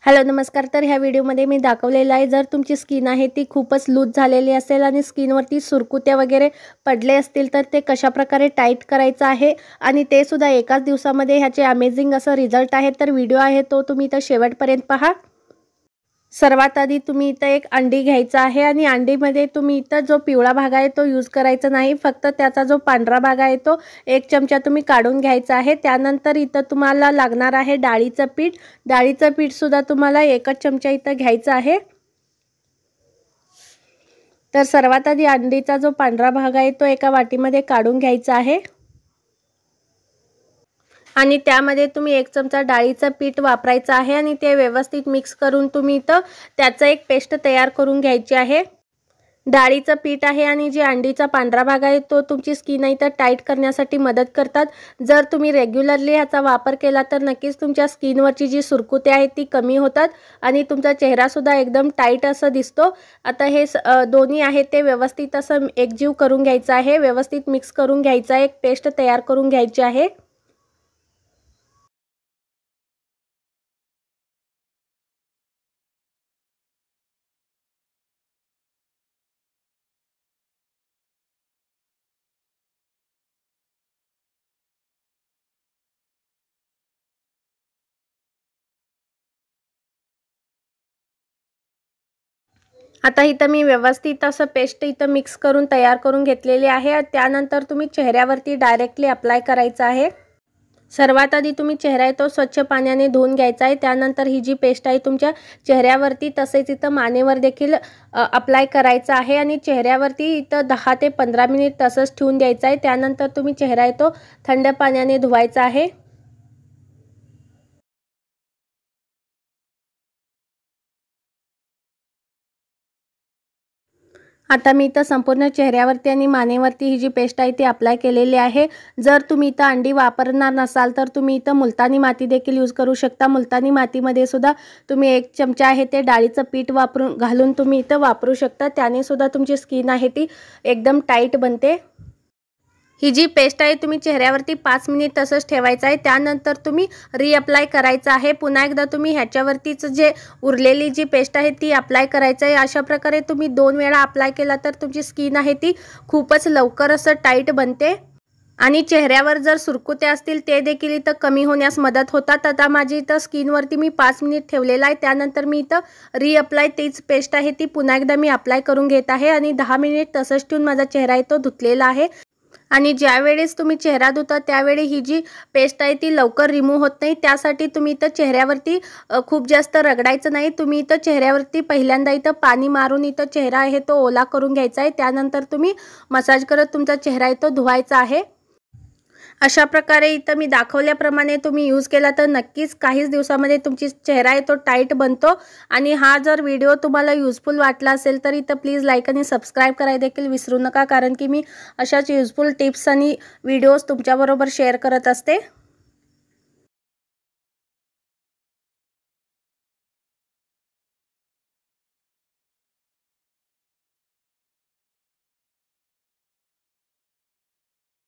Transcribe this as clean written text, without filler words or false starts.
Hello नमस्कार। तर ह्या व्हिडिओमध्ये मी दाखवलेलं आहे, जर तुमची स्किन आहे ती खूपच लूज झालेली असेल आणि स्किनवरती सुरकुत्या वगैरे पडले असतील तर ते कशाप्रकारे टाईट करायचं आहे आणि ते सुद्धा एकाच दिवसामध्ये ह्याचे अमेझिंग असं रिझल्ट आहे। तर व्हिडिओ आहे तो तुम्ही इथं शेवटपर्यंत पहा। सर्वात आधी तुम्ही इथं एक अंडी घ्यायचा आहे आणि अंडीमध्ये तुम्ही इथं जो पिवळा भाग आहे तो यूज करायचा नाही, फक्त त्याचा जो पांढरा भाग आहे तो 1 चमचा तुम्ही काढून घ्यायचा आहे। त्यानंतर इथं तुम्हाला लागणार आहे डाळीचं पीठ। डाळीचं पीठ सुद्धा तुम्हाला 1 चमचा इथं घ्यायचं आहे। तर सर्वात आधी अंडीचा जो पांढरा भाग आहे तो एका वाटीमध्ये काढून घ्यायचा आहे आणि त्यामध्ये तुम्ही 1 चमचा डाळीचं पीठ वापरायचं आहे आणि ते व्यवस्थित मिक्स करून तुम्ही इथं त्याचं एक पेस्ट तयार करून घ्यायची आहे। डाळीचं पीठ आहे आणि जे अंडीचा पांढरा भाग आहे तो तुमची स्किन इथं टाईट करण्यासाठी मदत करतात। जर तुम्ही रेग्युलरली ह्याचा वापर केला तर नक्कीच तुमच्या स्किनवरची जी सुरकुते आहेत ती कमी होतात आणि तुमचा चेहरा सुद्धा एकदम टाईट असं दिसतो। आता हे दोन्ही आहे ते व्यवस्थित असं एकजीव करून घ्यायचं आहे, व्यवस्थित मिक्स करून घ्यायचं आहे, एक पेस्ट तयार करून घ्यायची आहे। आता इथं मी व्यवस्थित असं पेस्ट इथं मिक्स करून तयार करून घेतलेली आहे। त्यानंतर तुम्ही चेहऱ्यावरती डायरेक्टली अप्लाय करायचं आहे। सर्वात आधी तुम्ही चेहरा आहे तो स्वच्छ पाण्याने धुवून घ्यायचा आहे। त्यानंतर ही जी पेस्ट आहे तुमच्या चेहऱ्यावरती तसेच इथं मानेवर देखील अप्लाय करायचं आहे आणि चेहऱ्यावरती इथं 10 ते 15 मिनिट तसंच ठेवून द्यायचं आहे। त्यानंतर तुम्ही चेहरा आहे तो थंड पाण्याने धुवायचा आहे। आता मी इथं संपूर्ण चेहऱ्यावरती आणि मानेवरती ही जी पेस्ट आहे ती अप्लाय केलेली आहे। जर तुम्ही इथं अंडी वापरणार नसाल तर तुम्ही इथं मुलतानी माती देखील यूज करू शकता। मुलतानी मातीमध्ये सुद्धा तुम्ही 1 चमचा आहे ते डाळीचं पीठ घालून तुम्ही इथं वापरू शकता। त्याने सुद्धा तुमची स्किन आहे ती एकदम टाईट बनते। ही जी पेस्ट आहे तुम्ही चेहऱ्यावरती 5 मिनिट तसंच ठेवायचं आहे। त्यानंतर तुम्ही रिअप्लाय करायचं आहे। पुन्हा एकदा तुम्ही ह्याच्यावरतीच जे उरलेली जी पेस्ट आहे ती अप्लाय करायचं आहे। अशा प्रकारे तुम्ही 2 वेळा अप्लाय केला तर तुमची स्किन आहे ती खूपच लवकर असं टाईट बनते आणि चेहऱ्यावर जर सुरकुत्या असतील ते देखील इथं कमी होण्यास मदत होतात। आता माझी इथं स्किनवरती मी 5 मिनिट ठेवलेला आहे। त्यानंतर मी इथं रिअप्लाय तीच पेस्ट आहे ती पुन्हा एकदा मी अप्लाय करून घेत आहे आणि 10 मिनिट तसंच ठेवून माझा चेहरा आहे तो धुतलेला आहे। आणि ज्यावेळेस तुम्ही चेहरा धुता त्यावेळी ही जी पेस्ट आहे ती लवकर रिमूव्ह होत नाही, त्यासाठी तुम्ही इथं चेहऱ्यावरती खूप जास्त रगडायचं नाही। तुम्ही इथं चेहऱ्यावरती पहिल्यांदा इथं पाणी मारून इथं चेहरा आहे तो ओला करून घ्यायचा आहे। त्यानंतर तुम्ही मसाज करत तुमचा चेहरा आहे तो धुवायचा आहे। अशा प्रकारे इथं मी दाखवल्याप्रमाणे तुम्ही यूज केला तर नक्कीच काहीच दिवसामध्ये तुमची चेहरा आहे तो टाईट बनतो। आणि हा जर व्हिडिओ तुम्हाला युजफुल वाटला असेल तर इथं प्लीज लाईक आणि सबस्क्राईब करायला देखील विसरू नका, कारण की मी अशाच युजफुल टिप्स आणि व्हिडिओज तुमच्याबरोबर शेअर करत असते।